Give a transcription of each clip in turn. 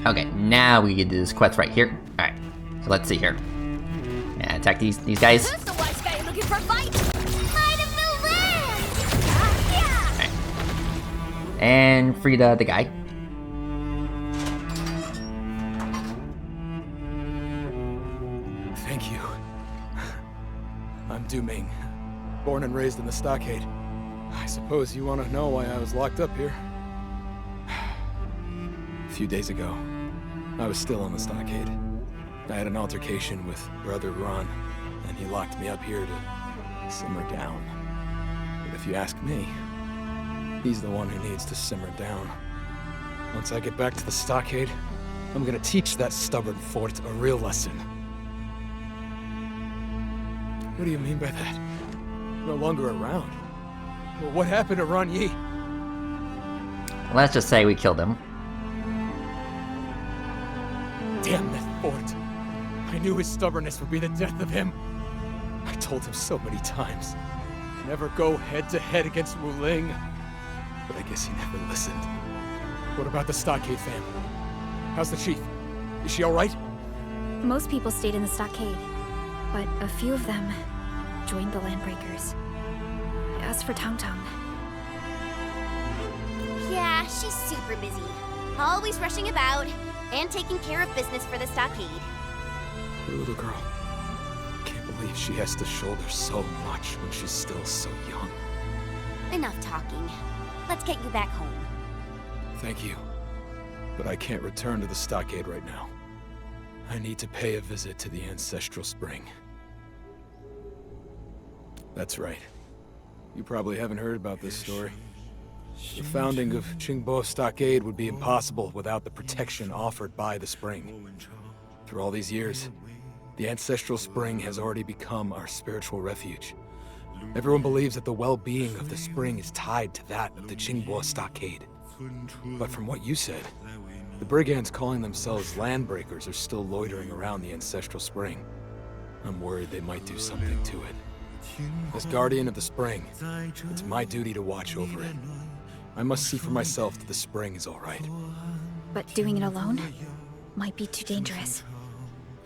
Okay, now we can do this quest right here. Alright, so let's see here. Yeah, attack these guys. Who's the wise guy looking for a fight? Light of the land! Yeah! Alright. And free the guy. Thank you. I'm Du Ming, born and raised in the stockade. I suppose you want to know why I was locked up here. A few days ago, I was still on the stockade. I had an altercation with Brother Ron, and he locked me up here to simmer down. But if you ask me, he's the one who needs to simmer down. Once I get back to the stockade, I'm gonna teach that stubborn fort a real lesson. What do you mean by that? No longer around? Well, what happened to Ron Yi? Let's just say we killed him. Damn that fort. I knew his stubbornness would be the death of him. I told him so many times. Never go head-to-head against Wu Ling. But I guess he never listened. What about the stockade fam? How's the chief? Is she alright? Most people stayed in the stockade, but a few of them joined the Landbreakers. As for Tong Tong, Yeah, she's super busy. Always rushing about, and taking care of business for the stockade. Poor little girl. Can't believe she has to shoulder so much when she's still so young. Enough talking. Let's get you back home. Thank you. But I can't return to the stockade right now. I need to pay a visit to the Ancestral Spring. That's right. You probably haven't heard about this story. The founding of Qingbo Stockade would be impossible without the protection offered by the spring. Through all these years, the Ancestral Spring has already become our spiritual refuge. Everyone believes that the well-being of the spring is tied to that of the Qingbo Stockade. But from what you said, the brigands calling themselves Landbreakers are still loitering around the Ancestral Spring. I'm worried they might do something to it. As Guardian of the Spring, it's my duty to watch over it. I must see for myself that the spring is all right. but doing it alone might be too dangerous.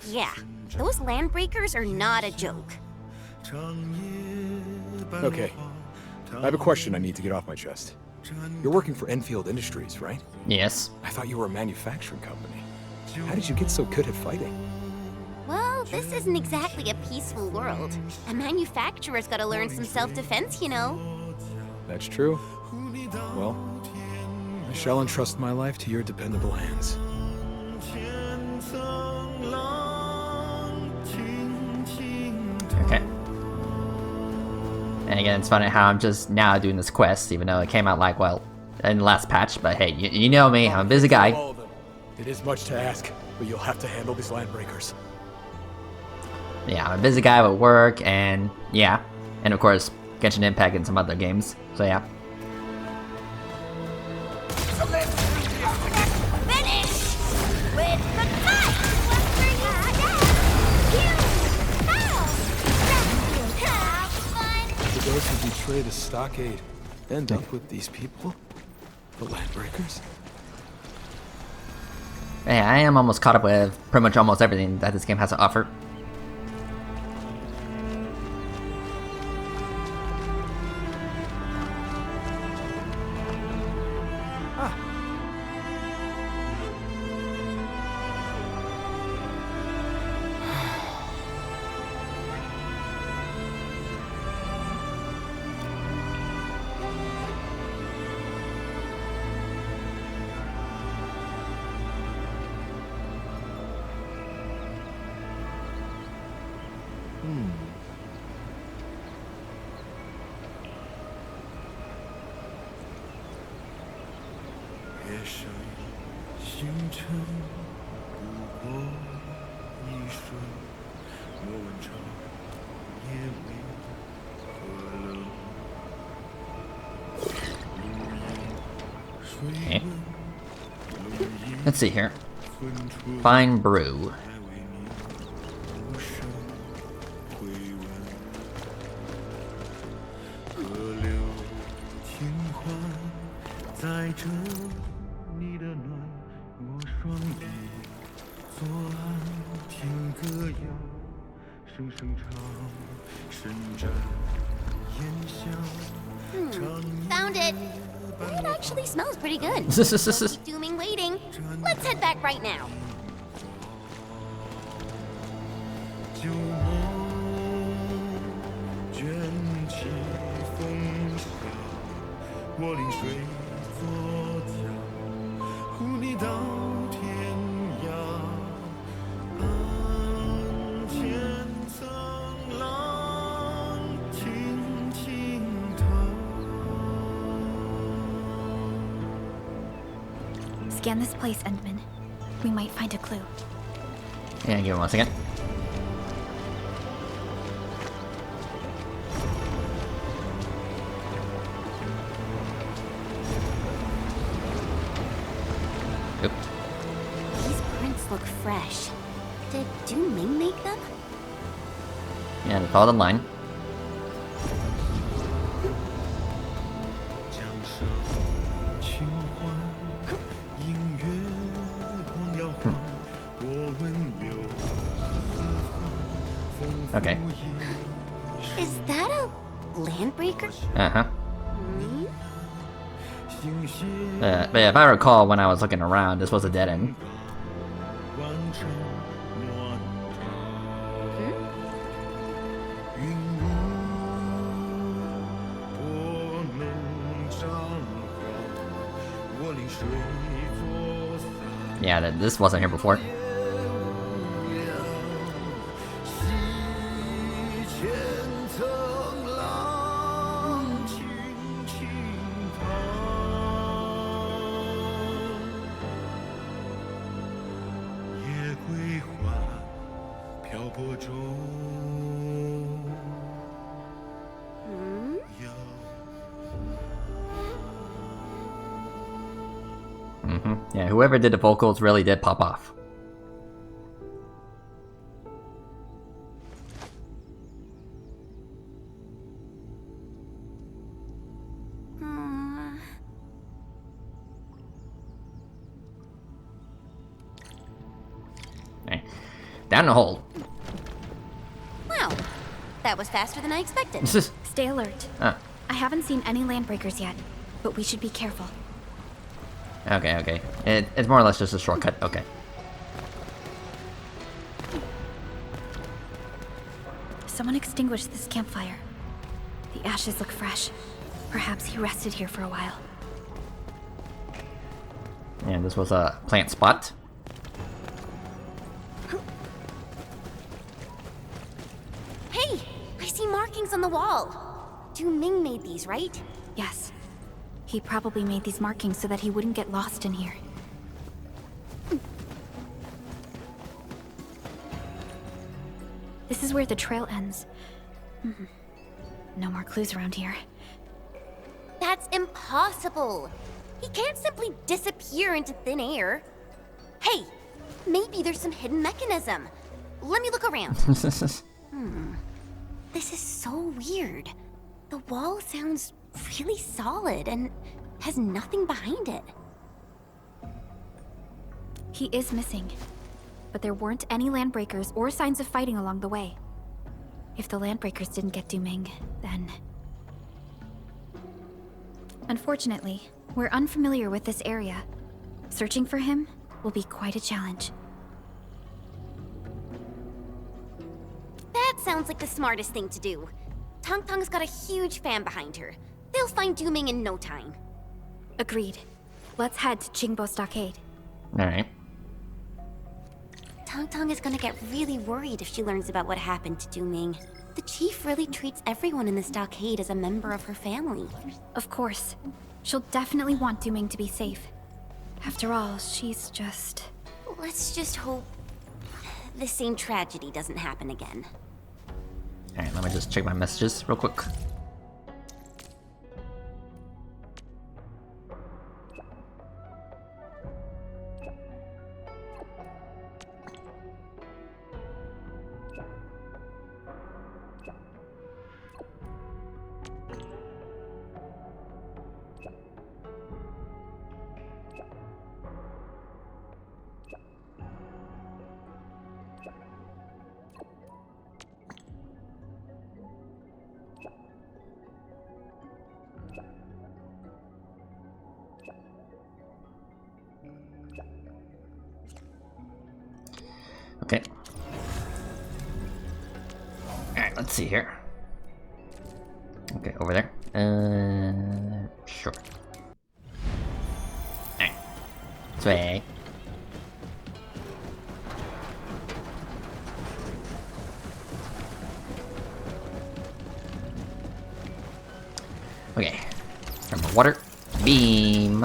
Yeah, those Landbreakers are not a joke. Okay, I have a question I need to get off my chest. You're working for Endfield Industries, right? Yes. I thought you were a manufacturing company. How did you get so good at fighting? Well, this isn't exactly a peaceful world. A manufacturer's gotta learn some self-defense, you know. That's true. Well, I shall entrust my life to your dependable hands. Okay. And again, it's funny how I'm just now doing this quest, even though it came out like, well, in the last patch, but hey, you know me, I'm a busy guy. All of them. It is much to ask, but you'll have to handle these Landbreakers. Yeah, I'm a busy guy with work, and yeah. And of course, Genshin Impact and some other games, so yeah. Finish! With the knife! Do those who betray the stockade end up with these people? The Landbreakers? Hey, I am almost caught up with pretty much almost everything that this game has to offer. Okay. Let's see here. Fine brew. Found it. It actually smells pretty good. Don't keep Dooming waiting. Let's head back right now. Scan this place, Endman. We might find a clue. Yeah, give me 1 second. Oop. These prints look fresh. Did Dooming make them? Yeah, follow the line. Okay. Is that a landbreaker? Uh-huh. Hmm? But if I recall, when I was looking around, this was a dead end. Yeah, this wasn't here before. Yeah, whoever did the vocals really did pop off. Okay. Down the hole. Wow. That was faster than I expected. Stay alert. I haven't seen any landbreakers yet, but we should be careful. Okay, okay. It's more or less just a shortcut. Okay. Someone extinguished this campfire. The ashes look fresh. Perhaps he rested here for a while. And this was a plant spot. Hey! I see markings on the wall. Dooming made these, right? Yes. He probably made these markings so that he wouldn't get lost in here. This is where the trail ends. No more clues around here. That's impossible. He can't simply disappear into thin air. Hey, maybe there's some hidden mechanism. Let me look around. This is so weird. The wall sounds really solid and has nothing behind it. He is missing, but there weren't any landbreakers or signs of fighting along the way. If the landbreakers didn't get Dooming, then... Unfortunately, we're unfamiliar with this area. Searching for him will be quite a challenge. That sounds like the smartest thing to do. Tong Tong's got a huge fan behind her. They'll find Dooming in no time. Agreed. Let's head to Qingbo Stockade. Alright. Tong Tong is gonna get really worried if she learns about what happened to Dooming. The chief really treats everyone in the stockade as a member of her family. Of course. She'll definitely want Dooming to be safe. After all, she's just... Let's just hope the same tragedy doesn't happen again. Alright, let me just check my messages real quick. Okay. Alright, let's see here. Okay, over there. Sure. Alright. Sway. Okay. From water. Beam.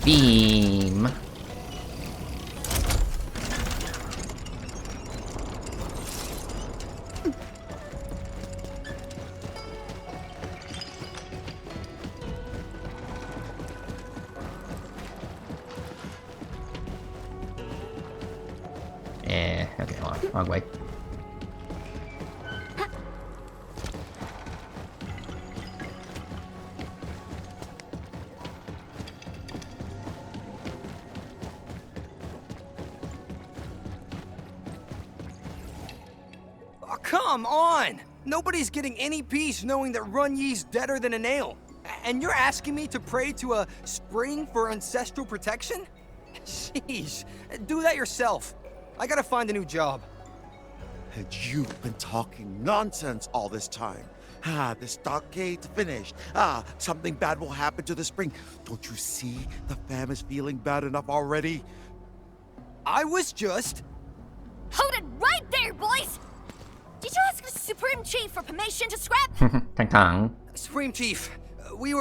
Beam. Yeah, okay, hold on. Wrong way. Oh, come on! Nobody's getting any peace knowing that Run Ye's deader than a nail. And you're asking me to pray to a spring for ancestral protection? Jeez, do that yourself. I gotta find a new job. And you've been talking nonsense all this time. The stockade's finished. Something bad will happen to the spring. Don't you see the fam is feeling bad enough already? I was just... Hold it right there, boys! Did you ask the Supreme Chief for permission to scrap? Tang Tang. Supreme Chief, we...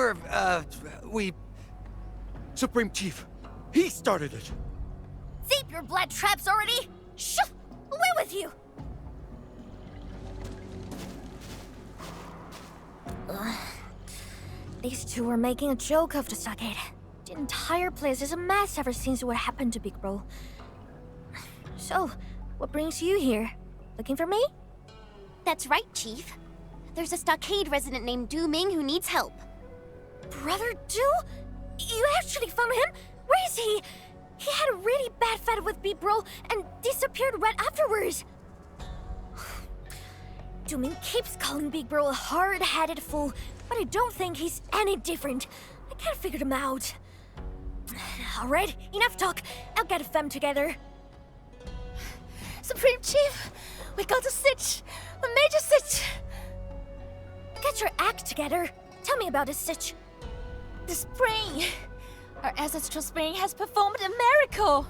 Supreme Chief, he started it. Deep your blood traps already! Shoo! Away with you! These two were making a joke of the stockade. The entire place is a mess ever since what happened to Big Bro. So, what brings you here? Looking for me? That's right, Chief. There's a stockade resident named Du Ming who needs help. Brother Du? You actually found him? Where is he? He had a really bad fight with Big Bro and disappeared right afterwards. Du Ming keeps calling Big Bro a hard-headed fool, but I don't think he's any different. I can't figure him out. Alright, enough talk. I'll get them together. Supreme Chief, we got a sitch. A major sitch. Get your act together. Tell me about this sitch. The spring! Our ancestral spring has performed a miracle!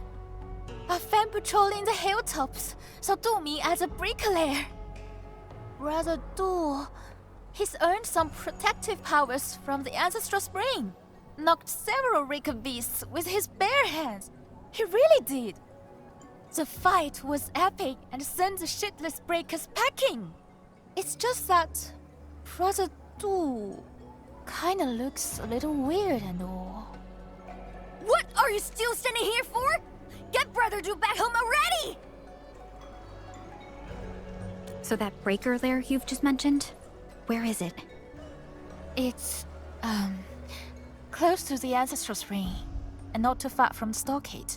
A fan patrolling the hilltops saw me as a bricklayer. Brother Du, he's earned some protective powers from the ancestral spring. Knocked several Raker beasts with his bare hands. He really did. The fight was epic and sent the shitless breakers packing. It's just that Brother Du kinda looks a little weird and all. What are you still standing here for? Get Brother Du back home already! So that breaker lair you've just mentioned, where is it? It's, close to the ancestral spring, and not too far from the stockade.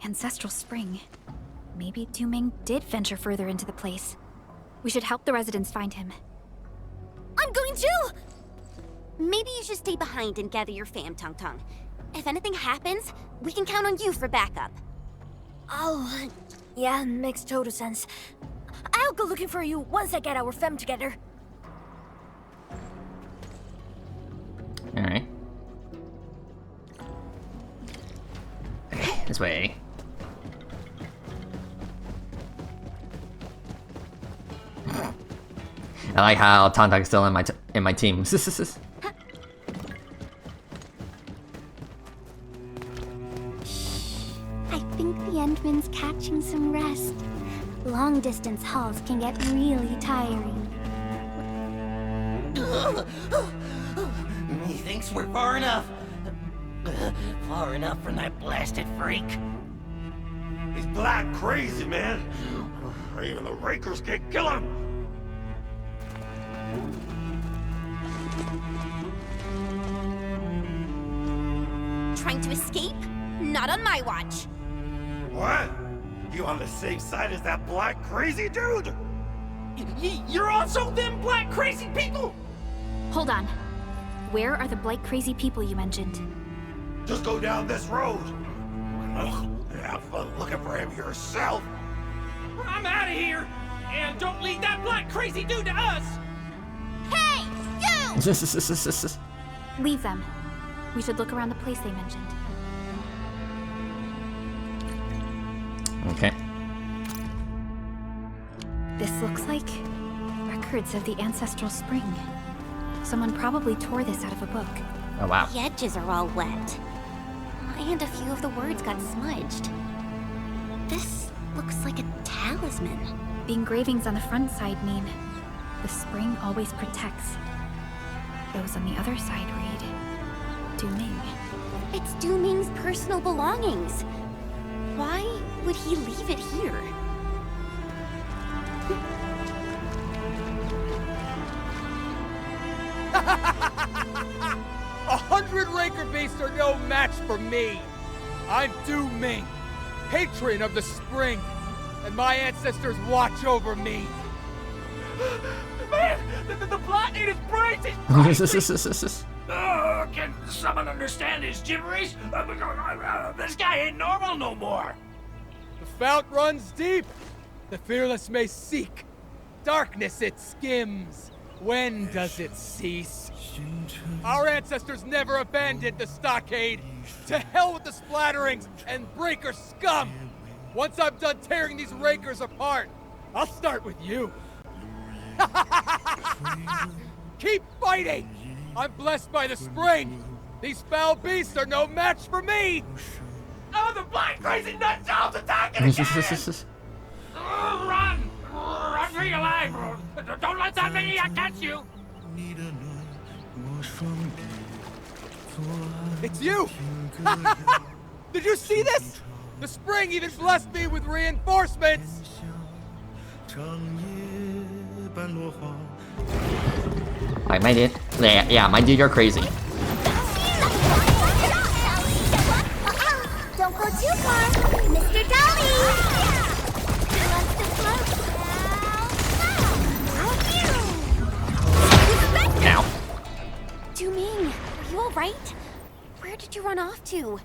Ancestral Spring. Maybe Du Ming did venture further into the place. We should help the residents find him. I'm going to! Maybe you should stay behind and gather your fam, Tong Tong. If anything happens, we can count on you for backup. Oh, yeah, makes total sense. I'll go looking for you once I get our fam together. Alright. Okay, this way. I like how Tantang's still in my team. I think the Endman's catching some rest. Long-distance hauls can get really tiring. He thinks we're far enough. Far enough from that blasted freak. He's black crazy, man. Even the Rakers can't kill him. Trying to escape? Not on my watch. What? You on the same side as that black crazy dude? You're also them black crazy people? Hold on. Where are the blight crazy people you mentioned? Just go down this road. Have fun looking for him yourself. I'm out of here. And don't leave that black crazy dude to us. Hey, you! Leave them. We should look around the place they mentioned. Okay. This looks like records of the ancestral spring. Someone probably tore this out of a book. Oh wow. The edges are all wet. And a few of the words got smudged. This looks like a talisman. The engravings on the front side mean the spring always protects. Those on the other side read Du Ming. It's Du Ming's personal belongings. Why would he leave it here? 100 Raker beasts are no match for me. I'm Du Ming, patron of the spring, and my ancestors watch over me. Man, the plot in his brains is can someone understand his gibberish? This guy ain't normal no more. The fount runs deep. The fearless may seek. Darkness it skims. When does it cease? Our ancestors never abandoned the stockade. To hell with the splatterings and breaker scum. Once I'm done tearing these rakers apart, I'll start with you. Keep fighting! I'm blessed by the spring. These foul beasts are no match for me. Oh, the black crazy nut job's attacking again! Run! Run for your life! Don't let that maniac catch you! It's you! Did you see this? The spring even blessed me with reinforcements! Alright, my dude. Yeah, my dude, you're crazy. Don't go too far, Mr. Dolly! Ow. Du Ming, are you alright? Where did you run off to?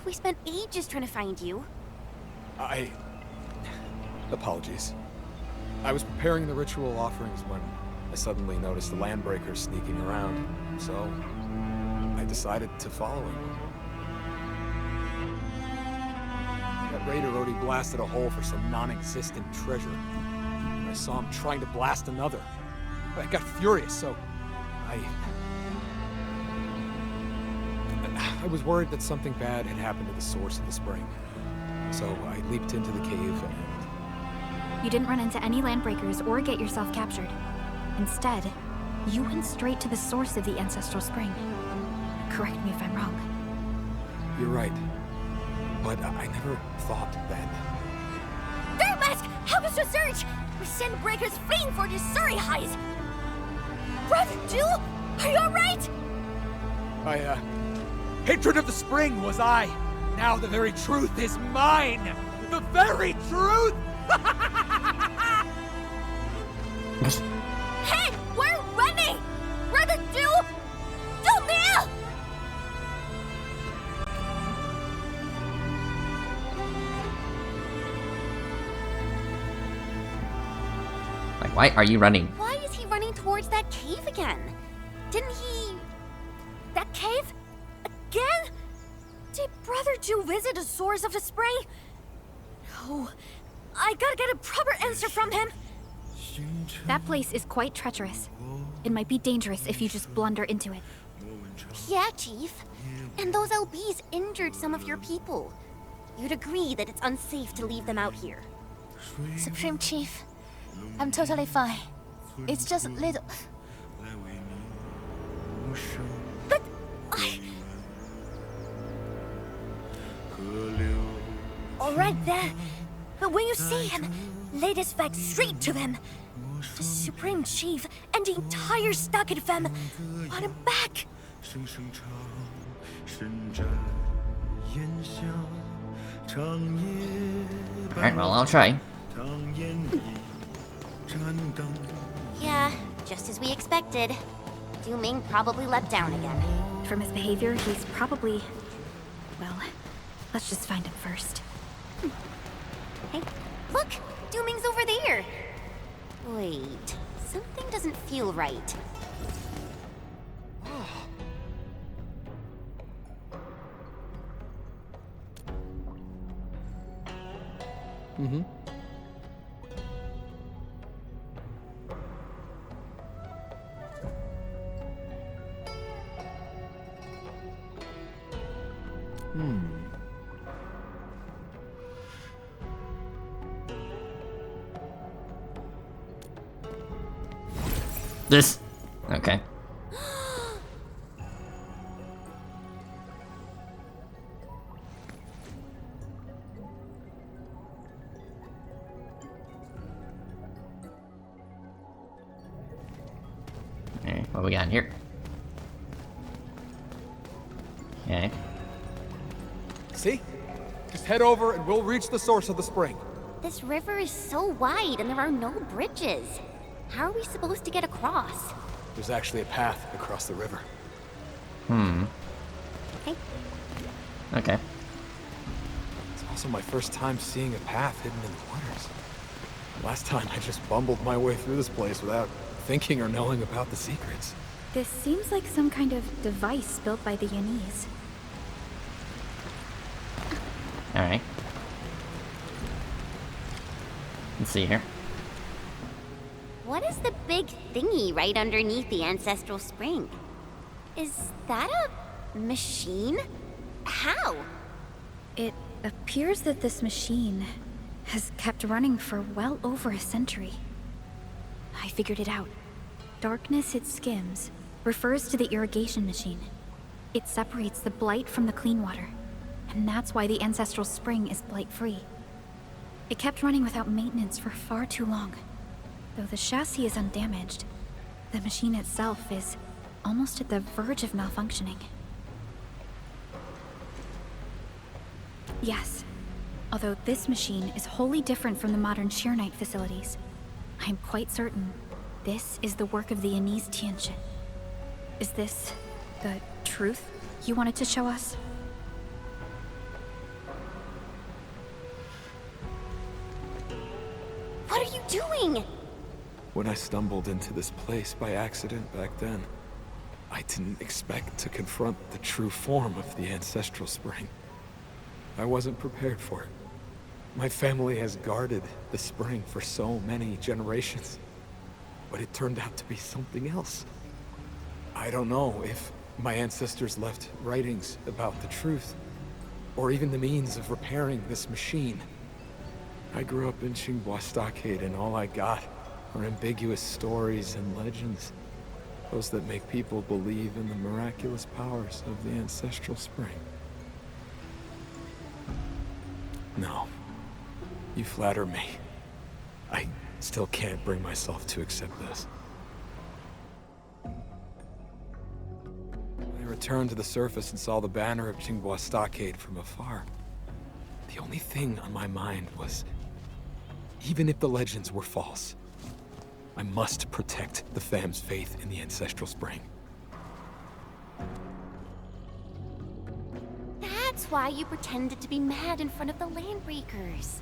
We spent ages trying to find you. Apologies. I was preparing the ritual offerings when I suddenly noticed the landbreakers sneaking around, so I decided to follow him. That raider already blasted a hole for some non-existent treasure. And I saw him trying to blast another. I got furious, so I was worried that something bad had happened to the source of the spring. So I leaped into the cave and... You didn't run into any landbreakers or get yourself captured. Instead, you went straight to the source of the ancestral spring. Correct me if I'm wrong. You're right. But I never thought then. Third Mask, help us research! We send breakers fleeing for the Surrey highs! Brother Jew, are you alright? Hatred of the spring was I. Now the very truth is mine! The very truth! Hey, we're running! Brother Jew! Do me! Like, why are you running? Why is he running towards that cave again? Didn't he... That cave? Again? Did Brother Jew visit a source of the spring? No. I gotta get a proper answer from him. That place is quite treacherous. It might be dangerous if you just blunder into it. Yeah, Chief. And those LBs injured some of your people. You'd agree that it's unsafe to leave them out here. Supreme Chief, I'm totally fine. It's just little... But I... Alright then. But when you see him, lay this fact straight to them. The Supreme Chief and the entire Stockade fam want him back. Alright, well, I'll try. Yeah, just as we expected. Du-Ming probably let down again. From his behavior, he's probably... Well, let's just find him first. Hey, look! Du-Ming's over there! Wait, something doesn't feel right. Mm-hmm. This. Okay. Alright, what we got in here? Okay. See? Just head over and we'll reach the source of the spring. This river is so wide and there are no bridges. How are we supposed to get across? There's actually a path across the river. Hey, Okay. It's also my first time seeing a path hidden in the waters. Last time I just bumbled my way through this place without thinking or knowing about the secrets. This seems like some kind of device built by the Yanese. Alright. Let's see here. what is the big thingy right underneath the ancestral spring? Is that a machine? How? It appears that this machine has kept running for well over a century. I figured it out. Darkness it skims refers to the irrigation machine. It separates the blight from the clean water, and that's why the ancestral spring is blight-free. It kept running without maintenance for far too long. Though the chassis is undamaged, the machine itself is almost at the verge of malfunctioning. Yes, although this machine is wholly different from the modern Sheer-Knight facilities, I'm quite certain this is the work of the Yanese Tianxin. Is this the truth you wanted to show us? What are you doing? When I stumbled into this place by accident back then, I didn't expect to confront the true form of the ancestral spring. I wasn't prepared for it. My family has guarded the spring for so many generations, but it turned out to be something else. I don't know if my ancestors left writings about the truth, or even the means of repairing this machine. I grew up in Xinghua Stockade, and all I got are ambiguous stories and legends. Those that make people believe in the miraculous powers of the ancestral spring. No. You flatter me. I still can't bring myself to accept this. I returned to the surface and saw the banner of Xinghua Stockade from afar. The only thing on my mind was, even if the legends were false, I must protect the fam's faith in the ancestral spring. That's why you pretended to be mad in front of the Landbreakers.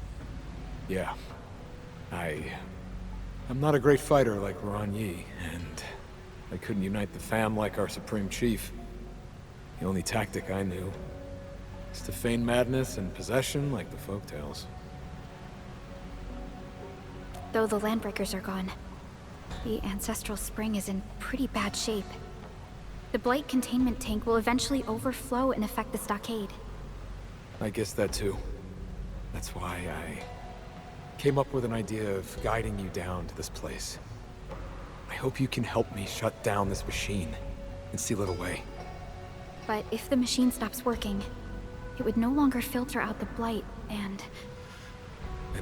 Yeah. I'm not a great fighter like Ron Yi, and I couldn't unite the fam like our Supreme Chief. The only tactic I knew is to feign madness and possession like the folktales. Though the Landbreakers are gone, the ancestral spring is in pretty bad shape. The blight containment tank will eventually overflow and affect the stockade. I guess that too. That's why I came up with an idea of guiding you down to this place. I hope you can help me shut down this machine and seal it away. But if the machine stops working, it would no longer filter out the blight, and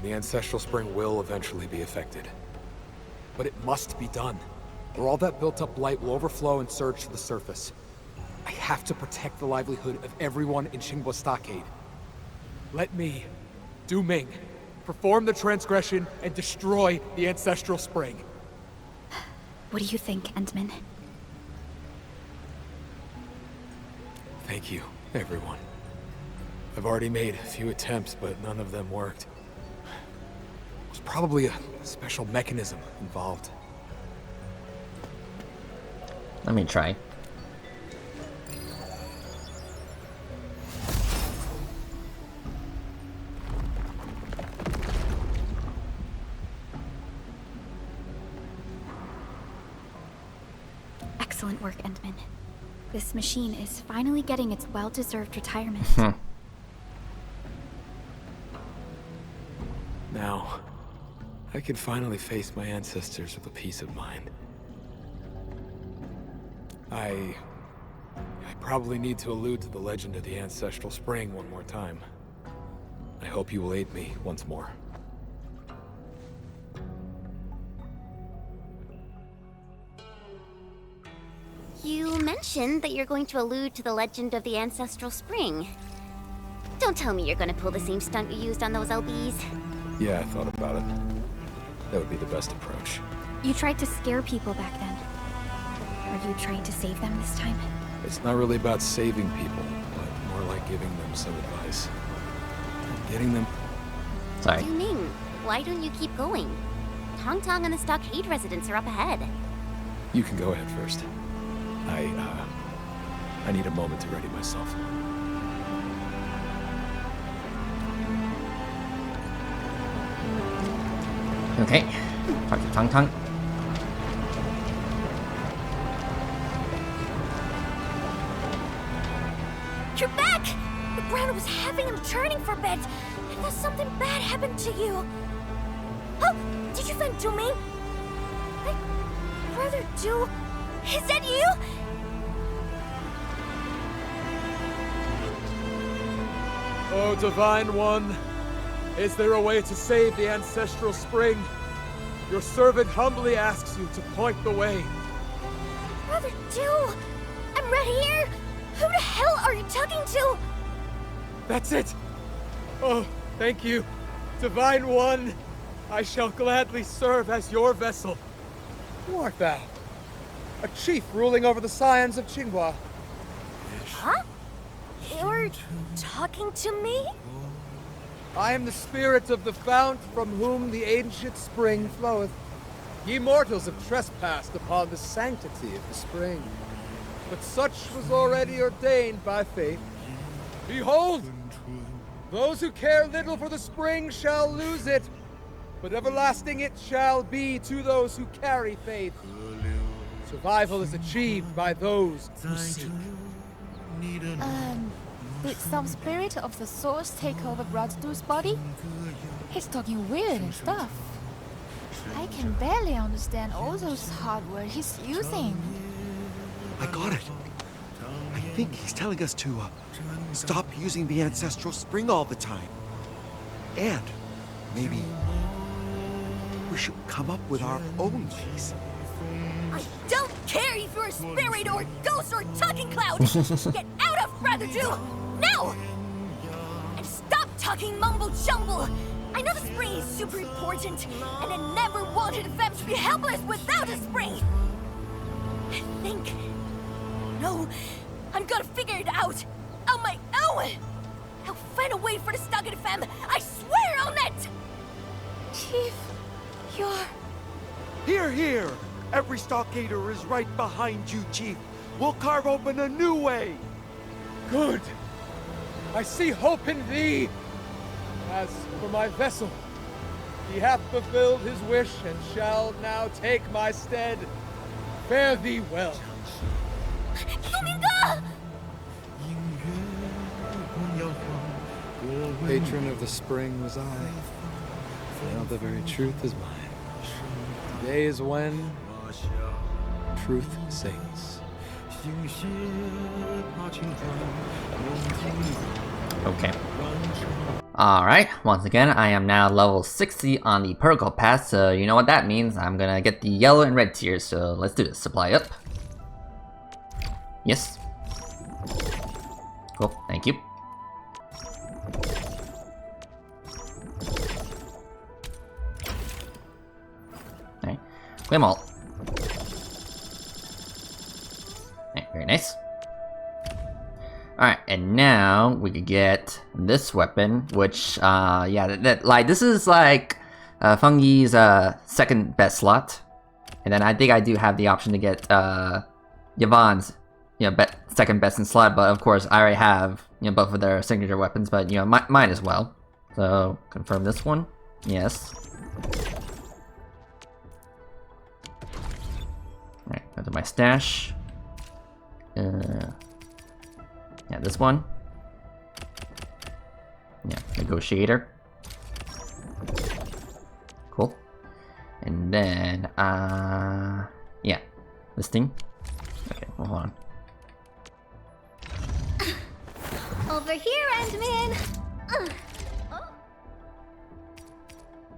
The ancestral spring will eventually be affected. But it must be done, or all that built-up blight will overflow and surge to the surface. I have to protect the livelihood of everyone in Xinghua Stockade. Let me, Du-Ming, perform the transgression and destroy the Ancestral Spring. What do you think, Endman? Thank you, everyone. I've already made a few attempts, but none of them worked. There's probably a special mechanism involved. Let me try. Excellent work, Endman. This machine is finally getting its well-deserved retirement. Now, I can finally face my ancestors with a peace of mind. I probably need to allude to the legend of the Ancestral Spring one more time. I hope you will aid me once more. You mentioned that you're going to allude to the legend of the Ancestral Spring. Don't tell me you're gonna pull the same stunt you used on those LBs. Yeah, I thought about it. That would be the best approach. You tried to scare people back then. Are you trying to save them this time? It's not really about saving people, but more like giving them some advice. Getting them... Sorry. Yu Ming, why don't you keep going? Tong Tong and the Stockade residents are up ahead. You can go ahead first. I need a moment to ready myself. Okay. Talk to Tong Tong. You're back! The ground was having him turning for a bit. I thought something bad happened to you. Oh, did you find Yu Ming? My brother Du? Is that you? Oh, Divine One, is there a way to save the Ancestral Spring? Your servant humbly asks you to point the way. Brother Du! I'm right here! Who the hell are you talking to? That's it! Oh, thank you. Divine One, I shall gladly serve as your vessel. Who art thou? A chief ruling over the scions of Qinghua. Huh? You're talking to me? I am the spirit of the fount from whom the ancient spring floweth. Ye mortals have trespassed upon the sanctity of the spring, but such was already ordained by fate. Behold! Those who care little for the spring shall lose it, but everlasting it shall be to those who carry faith. Survival is achieved by those who seek. Did some spirit of the source take over Brother Du's body? He's talking weird and stuff. I can barely understand all those hardware he's using. I got it. I think he's telling us to stop using the Ancestral Spring all the time. And maybe we should come up with our own ways. I don't care if you're a spirit or a ghost or a talking cloud! Get out of Brother Du! Now! And stop talking mumble-jumble! I know the spring is super important, and I never wanted the fam to be helpless without a spring! I think... No, I'm gonna figure it out! On my own! I'll find a way for the Stockade fam! I swear on it! Chief, you're... Here, here! Every stockader is right behind you, Chief. We'll carve open a new way. Good. I see hope in thee. As for my vessel, he hath fulfilled his wish and shall now take my stead. Fare thee well. Dominga! Patron of the spring was I. Now the very truth is mine. Today is when truth sings. Okay. Alright, once again, I am now level 60 on the protocol path, so you know what that means. I'm gonna get the yellow and red tiers, so let's do this. Supply up. Yes. Cool, thank you. Flame ult. Okay, very nice. Alright, and now we could get this weapon, which, yeah, like, this is like Fungi's second best slot. And then I think I do have the option to get Yvonne's, second best in slot, but of course I already have, both of their signature weapons, but, mine as well. So, confirm this one. Yes. Alright, go to my stash. Yeah, this one. Yeah, negotiator. Cool. And then, yeah, this thing. Okay, well, hold on. Over here, Endman!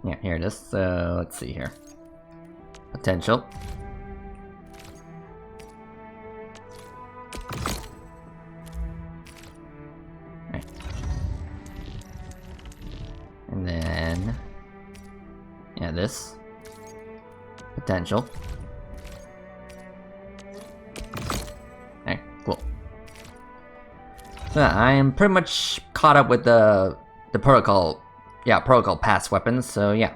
Yeah, here it is. So, let's see here. Potential. Right. And then, yeah, this. Potential. Okay, cool. So I am pretty much caught up with the protocol, protocol pass weapons, so yeah.